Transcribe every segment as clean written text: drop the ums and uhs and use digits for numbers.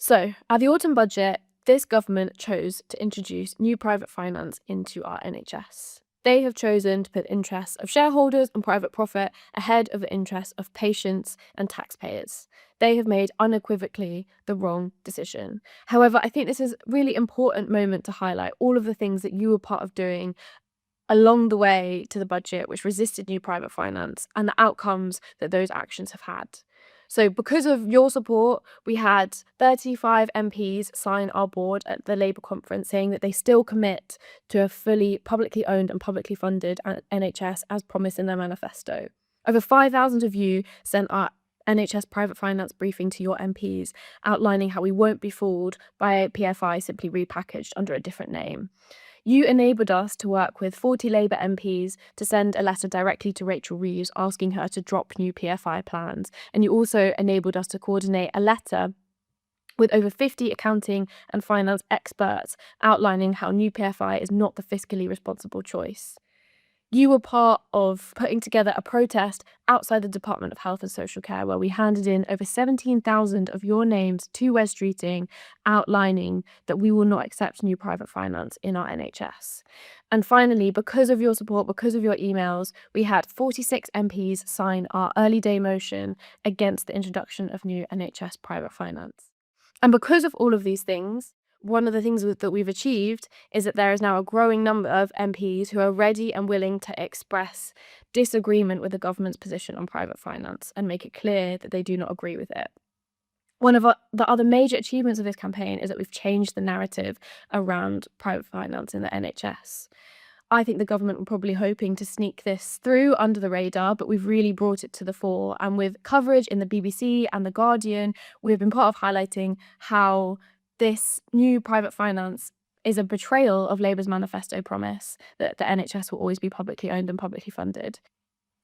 So, at the autumn budget, this government chose to introduce new private finance into our NHS. They have chosen to put the interests of shareholders and private profit ahead of the interests of patients and taxpayers. They have made unequivocally the wrong decision. However, I think this is a really important moment to highlight all of the things that you were part of doing along the way to the budget, which resisted new private finance, and the outcomes that those actions have had. So, because of your support, we had 35 MPs sign our board at the Labour conference saying that they still commit to a fully publicly owned and publicly funded NHS as promised in their manifesto. Over 5,000 of you sent our NHS private finance briefing to your MPs, outlining how we won't be fooled by PFI simply repackaged under a different name. You enabled us to work with 40 Labour MPs to send a letter directly to Rachel Reeves asking her to drop new PFI plans. And you also enabled us to coordinate a letter with over 50 accounting and finance experts outlining how new PFI is not the fiscally responsible choice. You were part of putting together a protest outside the Department of Health and Social Care where we handed in over 17,000 of your names to Wes Streeting outlining that we will not accept new private finance in our NHS. And finally, because of your support, because of your emails, we had 46 MPs sign our early day motion against the introduction of new NHS private finance. And because of all of these things, one of the things that we've achieved is that there is now a growing number of MPs who are ready and willing to express disagreement with the government's position on private finance and make it clear that they do not agree with it. One of the other major achievements of this campaign is that we've changed the narrative around private finance in the NHS. I think the government were probably hoping to sneak this through under the radar, but we've really brought it to the fore. And with coverage in the BBC and The Guardian, we've been part of highlighting how this new private finance is a betrayal of Labour's manifesto promise that the NHS will always be publicly owned and publicly funded.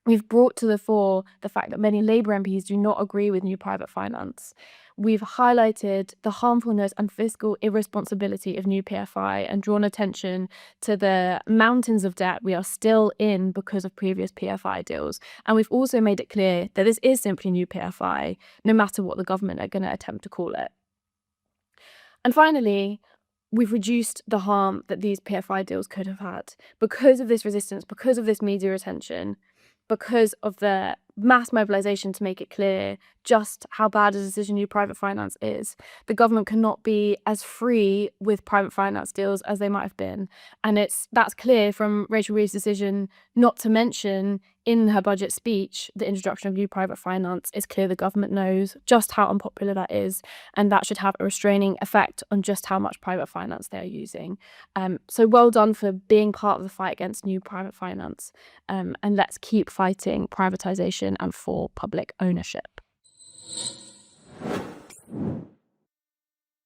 We've brought to the fore the fact that many Labour MPs do not agree with new private finance. We've highlighted the harmfulness and fiscal irresponsibility of new PFI and drawn attention to the mountains of debt we are still in because of previous PFI deals. And we've also made it clear that this is simply new PFI, no matter what the government are going to attempt to call it. And finally, we've reduced the harm that these PFI deals could have had. Because of this resistance, because of this media attention, because of the mass mobilisation to make it clear just how bad a decision new private finance is, the government cannot be as free with private finance deals as they might have been. And that's clear from Rachel Reeves' decision not to mention in her budget speech the introduction of new private finance. It's clear the government knows just how unpopular that is, and that should have a restraining effect on just how much private finance they're using. So well done for being part of the fight against new private finance, and let's keep fighting privatisation and for public ownership.